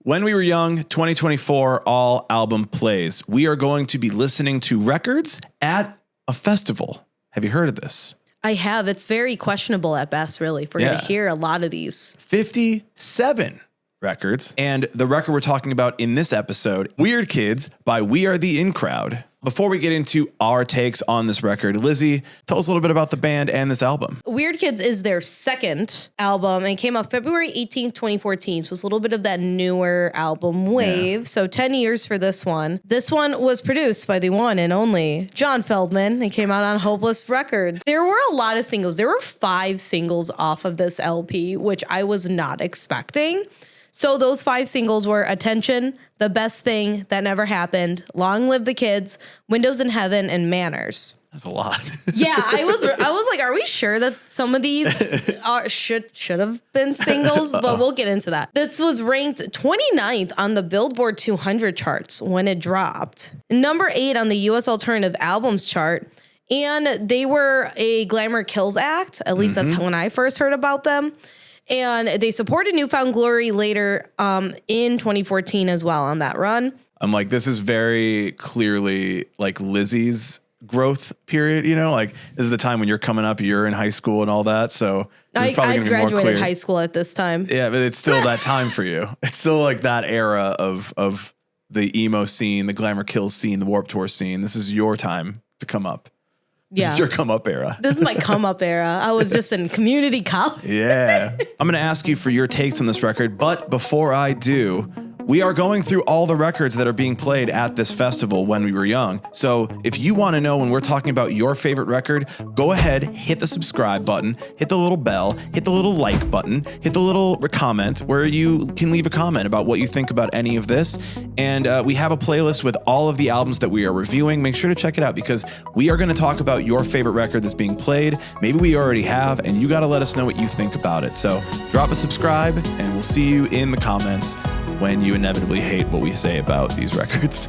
When We Were Young, 2024, all album plays. We are going to be listening to records at a festival. Have you heard of this? I have. It's very questionable at best, really, if we're going to hear a lot of these. 57 records. And the record we're talking about in this episode, Weird Kids by We Are the In Crowd. Before we get into our takes on this record, Lizzie, tell us a little bit about the band and this album. Weird Kids is their second album and came out February 18th, 2014. So it's a little bit of that newer album wave. Yeah. So 10 years for this one. This one was produced by the one and only John Feldman. It came out on Hopeless Records. There were a lot of singles. There were 5 singles off of this LP, which I was not expecting. So those 5 singles were Attention, The Best Thing That Never Happened, Long Live the Kids, Windows in Heaven, and Manners. That's a lot. Yeah, I was like, are we sure that some of these should have been singles? But we'll get into that. This was ranked 29th on the Billboard 200 charts when it dropped. Number 8 on the U.S. Alternative Albums chart. And they were a Glamour Kills act. At least that's when I first heard about them. And they supported Newfound Glory later in 2014 as well on that run. I'm like, this is very clearly like Lizzie's growth period, you know, like this is the time when you're coming up, you're in high school and all that. So I graduated high school at this time. Yeah, but it's still that time for you. It's still like that era of the emo scene, the Glamour Kills scene, the Warped Tour scene. This is your time to come up. This is your come up era. This is my come up era. I was just in community college. Yeah. I'm going to ask you for your takes on this record. But before I do, we are going through all the records that are being played at this festival When We Were Young. So if you want to know when we're talking about your favorite record, go ahead, hit the subscribe button, hit the little bell, hit the little like button, hit the little comment where you can leave a comment about what you think about any of this. And we have a playlist with all of the albums that we are reviewing. Make sure to check it out because we are going to talk about your favorite record that's being played. Maybe we already have, and you got to let us know what you think about it. So drop a subscribe and we'll see you in the comments when you inevitably hate what we say about these records.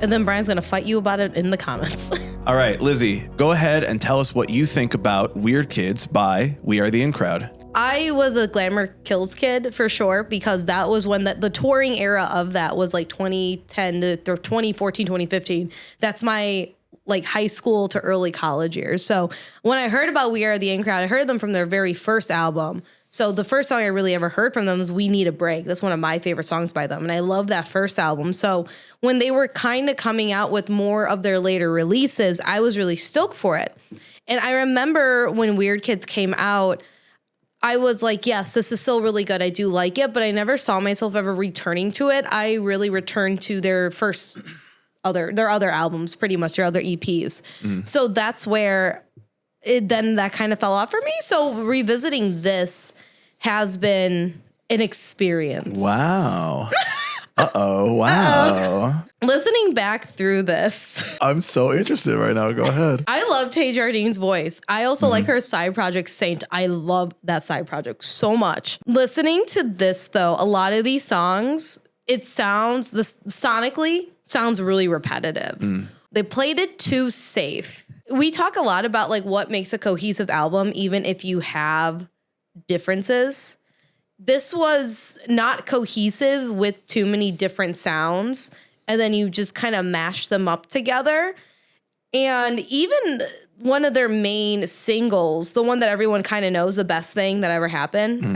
And then Brian's going to fight you about it in the comments. All right, Lizzie, go ahead and tell us what you think about Weird Kids by We Are the In Crowd. I was a Glamour Kills kid for sure, because that was when the touring era of that was like 2010 to 2014, 2015. That's my like high school to early college years. So when I heard about We Are the In Crowd, I heard them from their very first album. So the first song I really ever heard from them was We Need a Break. That's one of my favorite songs by them. And I love that first album. So when they were kind of coming out with more of their later releases, I was really stoked for it. And I remember when Weird Kids came out, I was like, yes, this is still really good. I do like it, but I never saw myself ever returning to it. I really returned to their other albums, pretty much their other EPs. So that's where that kind of fell off for me. So revisiting this has been an experience. Wow. Wow. Listening back through this. I'm so interested right now. Go ahead. I love Tay Jardine's voice. I also like her side project, Saint. I love that side project so much. Listening to this, though, a lot of these songs, sonically sounds really repetitive. They played it too safe. We talk a lot about like what makes a cohesive album, even if you have differences. This was not cohesive with too many different sounds, and then you just kind of mash them up together. And even one of their main singles, the one that everyone kind of knows, The Best Thing That Ever Happened.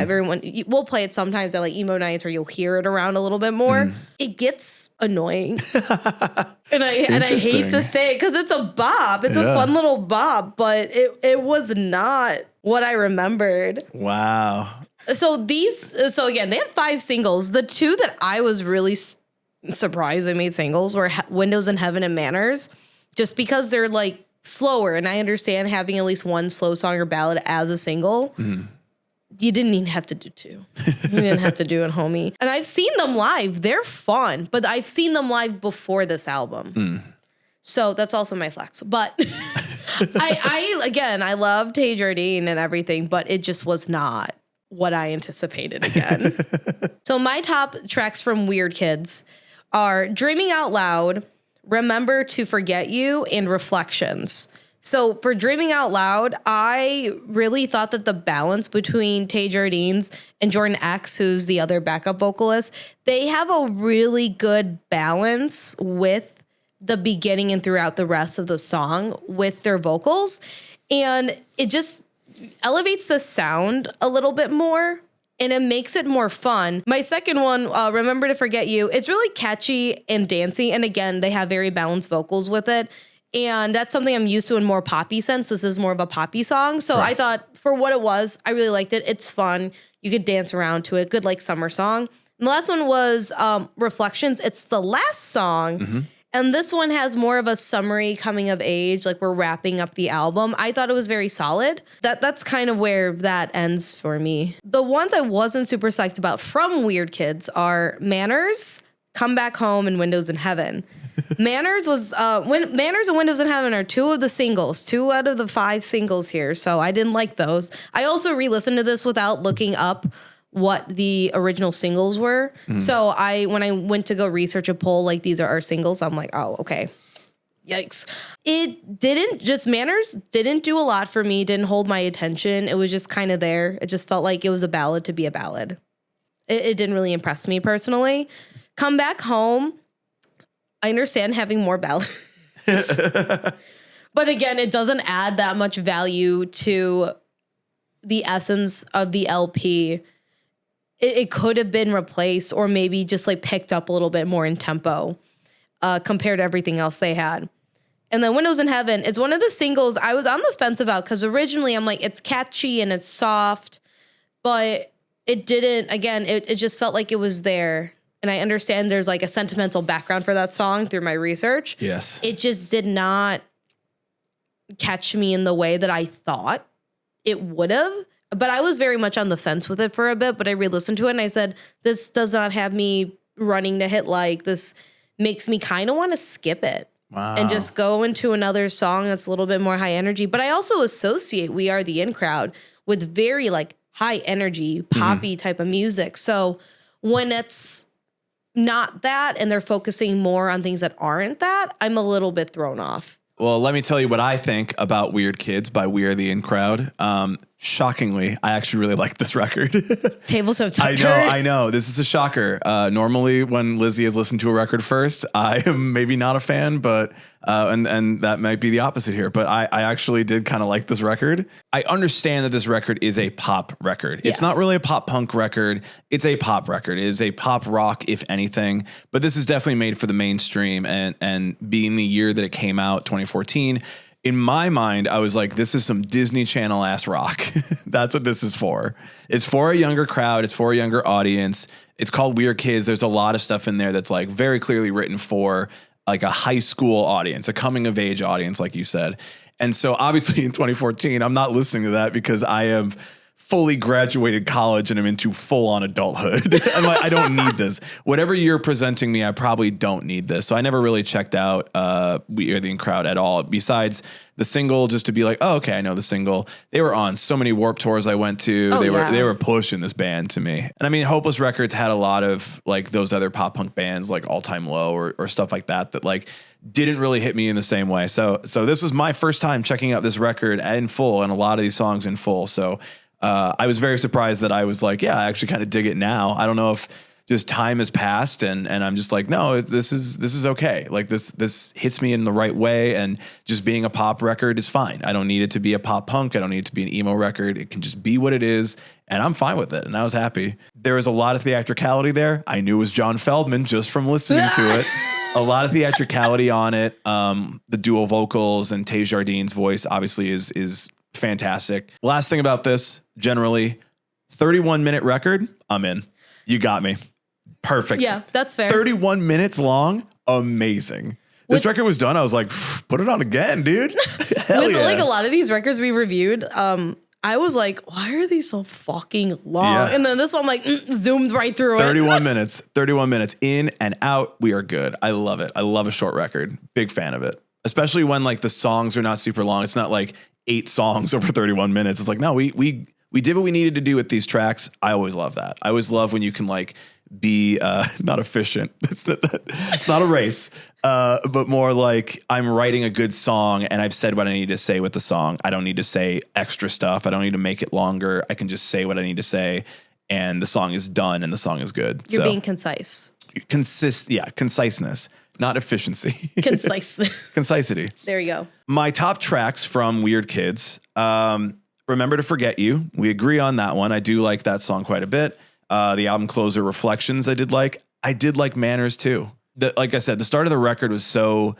We'll play it sometimes at like emo nights, or you'll hear it around a little bit more. It gets annoying. And I hate to say it because it's a bop. It's a fun little bop, but it was not what I remembered. Wow. So again, they had 5 singles. The 2 that I was really surprised they made singles were Windows in Heaven and Manners, just because they're like slower. And I understand having at least one slow song or ballad as a single. You didn't even have to do 2. You didn't have to do it, homie. And I've seen them live. They're fun, but I've seen them live before this album. So that's also my flex. But I love Tay Jardine and everything, but it just was not what I anticipated again. So my top tracks from Weird Kids are Dreaming Out Loud, Remember to Forget You, and Reflections. So for Dreaming Out Loud, I really thought that the balance between Tay Jardines and Jordan X, who's the other backup vocalist, they have a really good balance with the beginning and throughout the rest of the song with their vocals. And it just elevates the sound a little bit more and it makes it more fun. My second one, Remember to Forget You, it's really catchy and dancey. And again, they have very balanced vocals with it. And that's something I'm used to in more poppy sense. This is more of a poppy song. So I thought for what it was, I really liked it. It's fun. You could dance around to it. Good like summer song. And the last one was Reflections. It's the last song. Mm-hmm. And this one has more of a summery coming of age, like we're wrapping up the album. I thought it was very solid. That's kind of where that ends for me. The ones I wasn't super psyched about from Weird Kids are Manners, Come Back Home, and Windows in Heaven. Manners was Manners and Windows in Heaven are 2 of the singles, 2 out of the 5 singles here. So I didn't like those. I also re-listened to this without looking up what the original singles were. Mm. So when I went to go research a poll, like these are our singles, I'm like, oh, okay. Yikes. Manners didn't do a lot for me, didn't hold my attention. It was just kind of there. It just felt like it was a ballad to be a ballad. It didn't really impress me personally. Come Back Home, I understand having more ballads. But again, it doesn't add that much value to the essence of the LP. It could have been replaced or maybe just like picked up a little bit more in tempo compared to everything else they had. And then Windows in Heaven, it's one of the singles I was on the fence about because originally I'm like, it's catchy and it's soft, but it didn't, again, it just felt like it was there. And I understand there's like a sentimental background for that song through my research. Yes. It just did not catch me in the way that I thought it would have. But I was very much on the fence with it for a bit. But I re-listened to it and I said, this does not have me running to hit like. This makes me kind of want to skip it. Wow. And just go into another song that's a little bit more high energy. But I also associate We Are the In Crowd with very like high energy, poppy type of music. So when it's not that and they're focusing more on things that aren't that, I'm a little bit thrown off. Well, let me tell you what I think about Weird Kids by We Are the In Crowd. Shockingly, I actually really like this record. Tables have tucked I know. This is a shocker. Normally, when Lizzie has listened to a record first, I am maybe not a fan, but and that might be the opposite here. But I actually did kind of like this record. I understand that this record is a pop record. Yeah. It's not really a pop punk record. It's a pop record. It is a pop rock, if anything. But this is definitely made for the mainstream. And being the year that it came out, 2014. In my mind, I was like, this is some Disney Channel ass rock. That's what this is for. It's for a younger crowd. It's for a younger audience. It's called Weird Kids. There's a lot of stuff in there that's like very clearly written for like a high school audience, a coming of age audience, like you said. And so obviously in 2014, I'm not listening to that because I have fully graduated college and I'm into full on adulthood. I'm like, I don't need this. Whatever you're presenting me, I probably don't need this. So I never really checked out We Are the In Crowd at all. Besides the single, just to be like, oh, okay, I know the single. They were on so many Warped Tours I went to. Oh, they were pushing this band to me. And I mean, Hopeless Records had a lot of like those other pop punk bands like All Time Low or stuff like that like didn't really hit me in the same way. So this was my first time checking out this record in full and a lot of these songs in full. So I was very surprised that I was like, yeah, I actually kind of dig it now. I don't know if just time has passed and I'm just like, no, this is okay. Like this hits me in the right way. And just being a pop record is fine. I don't need it to be a pop punk. I don't need it to be an emo record. It can just be what it is. And I'm fine with it. And I was happy. There was a lot of theatricality there. I knew it was John Feldman just from listening to it. A lot of theatricality on it. The dual vocals and Tay Jardines' voice obviously is fantastic. Last thing about this, generally, 31-minute record, I'm in. You got me. Perfect. Yeah, that's fair. 31 minutes long, amazing. This record was done. I was like, put it on again, dude. Hell with yeah. like a lot of these records we reviewed, I was like, why are these so fucking long? Yeah. And then this one, like, zoomed right through 31 minutes. 31 minutes in and out. We are good. I love it. I love a short record. Big fan of it. Especially when like the songs are not super long. It's not like 8 songs over 31 minutes. It's like, no, we did what we needed to do with these tracks. I always love that. I always love when you can like be not efficient. It's not a race, but more like I'm writing a good song and I've said what I need to say with the song. I don't need to say extra stuff. I don't need to make it longer. I can just say what I need to say and the song is done and the song is good. You're being concise. Conciseness, not efficiency. Conciseness. Concisity. There you go. My top tracks from Weird Kids. Remember to Forget You. We agree on that one. I do like that song quite a bit. The album closer, Reflections, I did like. I did like Manners too. Like I said, the start of the record was so.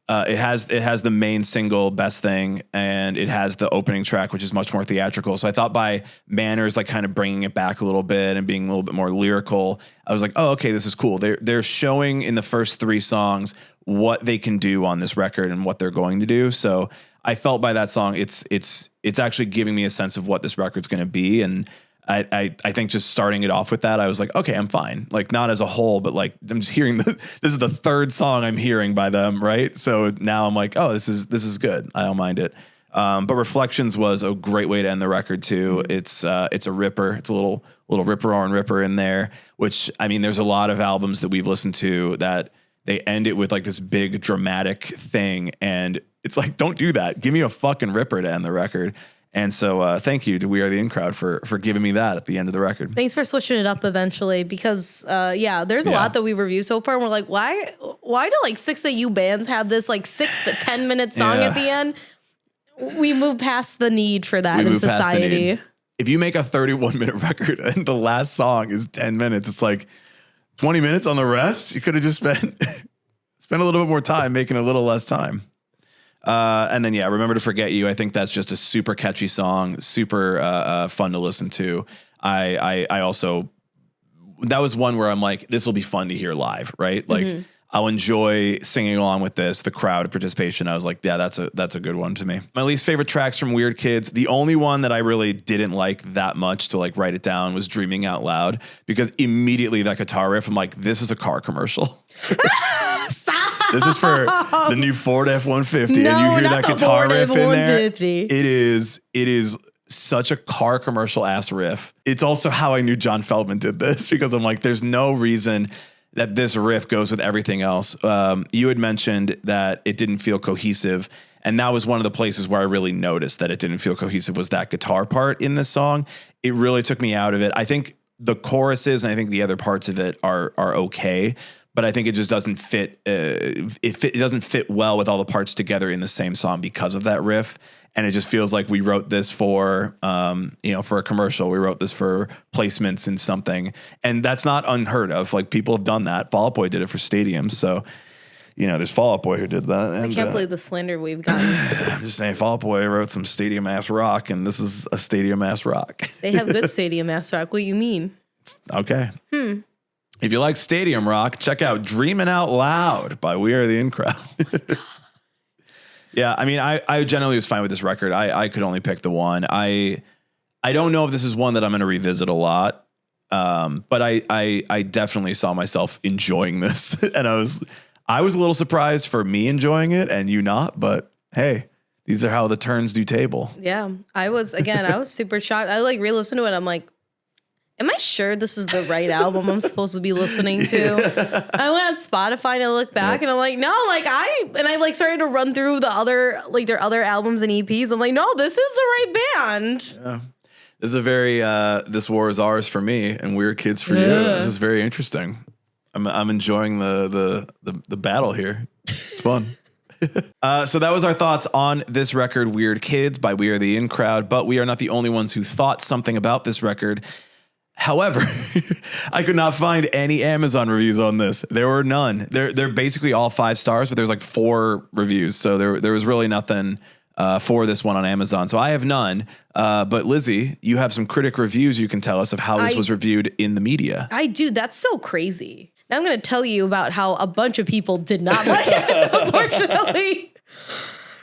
It has the main single, Best Thing, and it has the opening track, which is much more theatrical. So I thought by Manners, like kind of bringing it back a little bit and being a little bit more lyrical, I was like, oh, okay, this is cool. They're showing in the first 3 songs what they can do on this record and what they're going to do. So I felt by that song, it's actually giving me a sense of what this record's going to be. And I think just starting it off with that, I was like, okay, I'm fine. Like not as a whole, but like I'm just hearing this is the 3rd song I'm hearing by them. Right. So now I'm like, oh, this is good. I don't mind it. But Reflections was a great way to end the record too. It's a ripper. It's a little ripper on ripper in there, which I mean, there's a lot of albums that we've listened to that they end it with like this big dramatic thing. And it's like, don't do that. Give me a fucking ripper to end the record. And so thank you to We Are the In Crowd for giving me that at the end of the record. Thanks for switching it up eventually because, there's a lot that we reviewed so far. And we're like, why do like 6 of you bands have this like 6 to 10 minute song at the end? We move past the need for that in society. If you make a 31-minute record and the last song is 10 minutes, it's like 20 minutes on the rest. You could have just spent a little bit more time making a little less time. And then, Remember to Forget You. I think that's just a super catchy song, super fun to listen to. I also, that was one where I'm like, this will be fun to hear live, right? Like I'll enjoy singing along with this, the crowd participation. I was like, yeah, that's a good one to me. My least favorite tracks from Weird Kids. The only one that I really didn't like that much to like write it down was Dreaming Out Loud, because immediately that guitar riff, I'm like, this is a car commercial. Stop. This is for the new Ford F-150, and you hear that guitar riff in there. It is such a car commercial ass riff. It's also how I knew John Feldman did this, because I'm like, there's no reason that this riff goes with everything else. You had mentioned that it didn't feel cohesive, and that was one of the places where I really noticed that it didn't feel cohesive, was that guitar part in this song. It really took me out of it. I think the choruses and I think the other parts of it are okay, but I think it just doesn't fit. It doesn't fit well with all the parts together in the same song because of that riff. And it just feels like we wrote this for a commercial. We wrote this for placements in something, and that's not unheard of. Like people have done that. Fall Out Boy did it for stadiums. So, there's Fall Out Boy who did that. And, I can't believe the slander we've gotten. I'm just saying, Fall Out Boy wrote some stadium ass rock, and this is a stadium ass rock. They have good stadium ass rock. What do you mean? Okay. If you like stadium rock, check out Dreamin' Out Loud by We Are the In Crowd. Yeah, I mean, I generally was fine with this record. I could only pick the one. I don't know if this is one that I'm going to revisit a lot, but I definitely saw myself enjoying this. And I was a little surprised for me enjoying it and you not, but hey, these are how the turns do table. Yeah, I was super shocked. I like re-listened to it. I'm like, am I sure this is the right album I'm supposed to be listening to? I went on Spotify and I looked back and I'm like, no, I started to run through the other, like their other albums and EPs. I'm like, no, this is the right band. Yeah. This is a very, This War Is Ours for me and Weird Kids for you. This is very interesting. I'm enjoying the battle here. It's fun. So that was our thoughts on this record, Weird Kids by We Are the In Crowd, but we are not the only ones who thought something about this record. However, I could not find any Amazon reviews on this. There were none. They're basically all 5 stars, but there's like 4 reviews. So there was really nothing for this one on Amazon. So I have none. But Lizzie, you have some critic reviews you can tell us of how this was reviewed in the media. I do. That's so crazy. Now I'm going to tell you about how a bunch of people did not like it, unfortunately.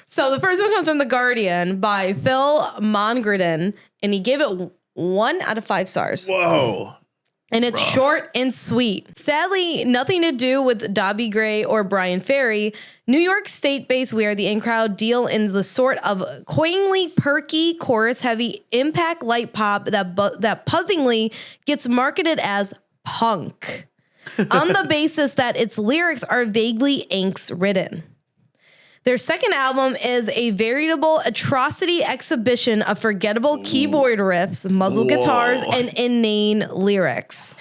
So the first one comes from The Guardian by Phil Mongredon, and he gave it 1 out of 5 stars. Whoa. And it's short and sweet. Sadly, nothing to do with Dobby Gray or Brian Ferry. New York State-based We Are the In Crowd deal in the sort of cloyingly perky, chorus-heavy impact light pop that puzzlingly gets marketed as punk on the basis that its lyrics are vaguely angst-ridden. Their second album is a veritable atrocity exhibition of forgettable keyboard riffs, muzzle guitars, and inane lyrics.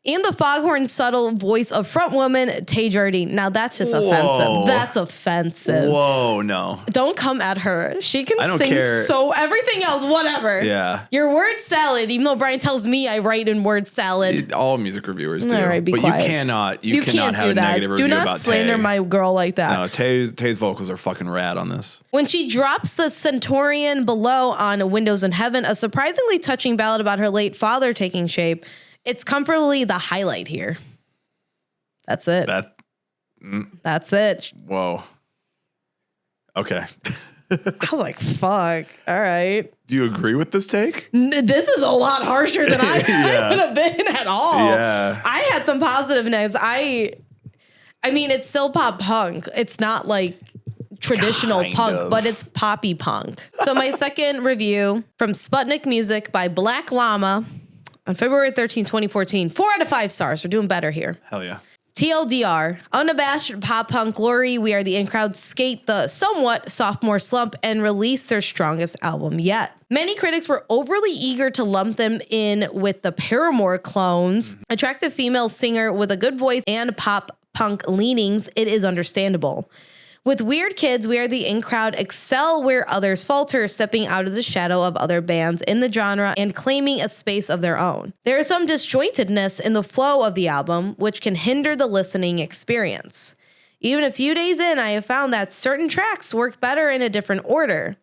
And the foghorn subtle voice of frontwoman Tay Jardine. Now that's just offensive. That's offensive. Whoa, no. Don't come at her. She can don't sing care. so everything else, whatever. Yeah. Your word salad, even though Brian tells me I write in word salad. All music reviewers do. All right, be but quiet. you cannot Can't have do a that. negative review Do not about slander Tay. my girl like that. No, Tay's vocals are fucking rad on this. When she drops the Centaurian Below on Windows in Heaven, a surprisingly touching ballad about her late father taking shape, it's comfortably the highlight here. That's it. That's it. Whoa. Okay. I was like, fuck. All right. Do you agree with this take? This is a lot harsher than I would have been at all. Yeah. I had some positive notes. I mean, it's still pop punk. It's not like traditional Kind punk, of. but it's poppy punk. So my second review from Sputnik Music by Black Llama on February 13, 2014. 4 out of 5 stars. We're doing better here. Hell yeah. TLDR, unabashed pop punk glory, We Are the In Crowd skate the somewhat sophomore slump and release their strongest album yet. Many critics were overly eager to lump them in with the Paramore clones. Attractive female singer with a good voice and pop punk leanings, it is understandable. With Weird Kids, We Are the In Crowd excel where others falter, stepping out of the shadow of other bands in the genre and claiming a space of their own. There is some disjointedness in the flow of the album, which can hinder the listening experience. Even a few days in, I have found that certain tracks work better in a different order.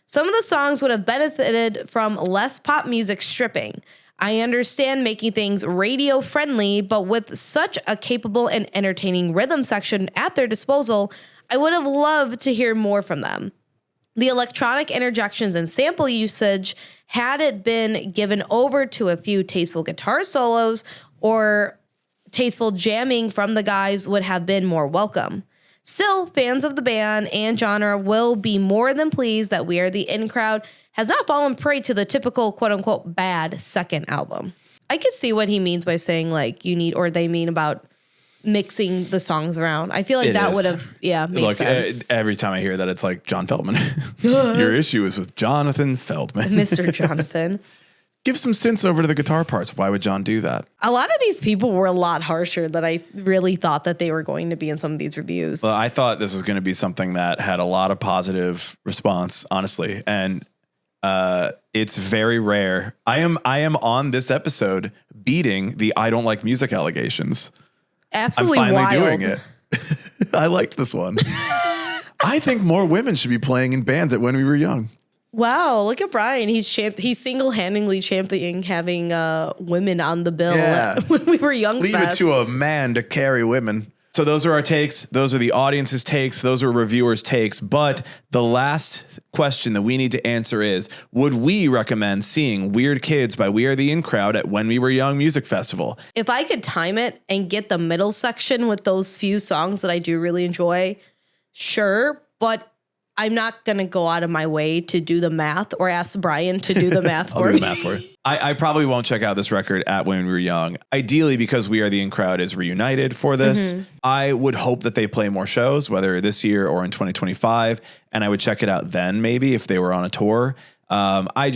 Some of the songs would have benefited from less pop music stripping. I understand making things radio friendly, but with such a capable and entertaining rhythm section at their disposal, I would have loved to hear more from them. The electronic interjections and sample usage, had it been given over to a few tasteful guitar solos or tasteful jamming from the guys, would have been more welcome. Still, fans of the band and genre will be more than pleased that We Are the In Crowd has not fallen prey to the typical quote-unquote bad second album. I could see what he means by saying like you need, or they mean about mixing the songs around. I feel like that would have, made sense. Every time I hear that, it's like John Feldman. Your issue is with Jonathan Feldman. Mr. Jonathan. Give some synths over to the guitar parts. Why would John do that? A lot of these people were a lot harsher than I really thought that they were going to be in some of these reviews. Well, I thought this was going to be something that had a lot of positive response, honestly. And it's very rare. I am on this episode beating the I don't like music allegations. Absolutely I'm finally wild. doing it. I liked this one. I think more women should be playing in bands at When We Were Young. Wow, look at Brian. He's single-handedly championing having women on the bill when we were young. Leave it to a man to carry women. So those are our takes. Those are the audience's takes. Those are reviewers' takes. But the last question that we need to answer is, would we recommend seeing Weird Kids by We Are the In Crowd at When We Were Young Music Festival? If I could time it and get the middle section with those few songs that I do really enjoy, sure. But I'm not going to go out of my way to do the math or ask Brian to do the math for me. I'll do the math for you. I probably won't check out this record at When We Were Young. Ideally, because We Are the In Crowd is reunited for this, I would hope that they play more shows, whether this year or in 2025, and I would check it out then maybe if they were on a tour. I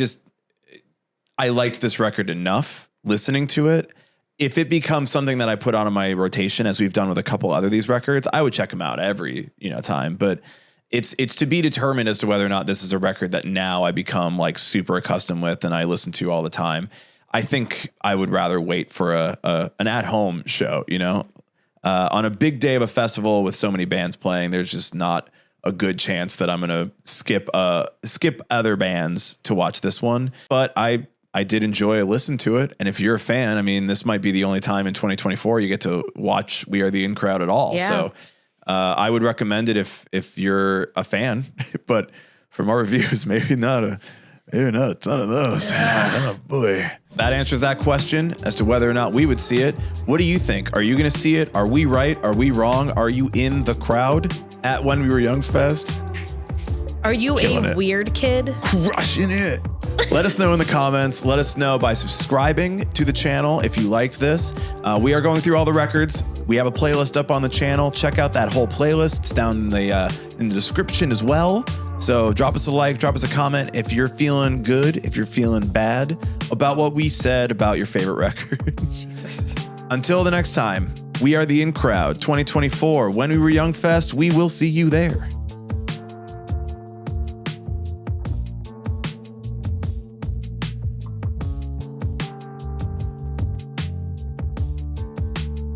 liked this record enough listening to it. If it becomes something that I put on my rotation, as we've done with a couple other these records, I would check them out every time. But it's to be determined as to whether or not this is a record that now I become like super accustomed with and I listen to all the time. I think I would rather wait for an at-home show, on a big day of a festival with so many bands playing. There's just not a good chance that I'm going to skip other bands to watch this one. But I did enjoy listening to it. And if you're a fan, I mean, this might be the only time in 2024 you get to watch We Are the In Crowd at all. Yeah. So I would recommend it if you're a fan, but from our reviews, maybe not a ton of those. Oh boy. That answers that question as to whether or not we would see it. What do you think? Are you going to see it? Are we right? Are we wrong? Are you in the crowd at When We Were Young Fest? Are you Killing a it. weird kid? Crushing it. Let us know in the comments. Let us know by subscribing to the channel if you liked this. We are going through all the records. We have a playlist up on the channel. Check out that whole playlist. It's down in the description as well. So drop us a like, drop us a comment if you're feeling good, if you're feeling bad about what we said about your favorite record. Jesus. Until the next time, we are the In Crowd 2024. When We Were Young Fest, we will see you there.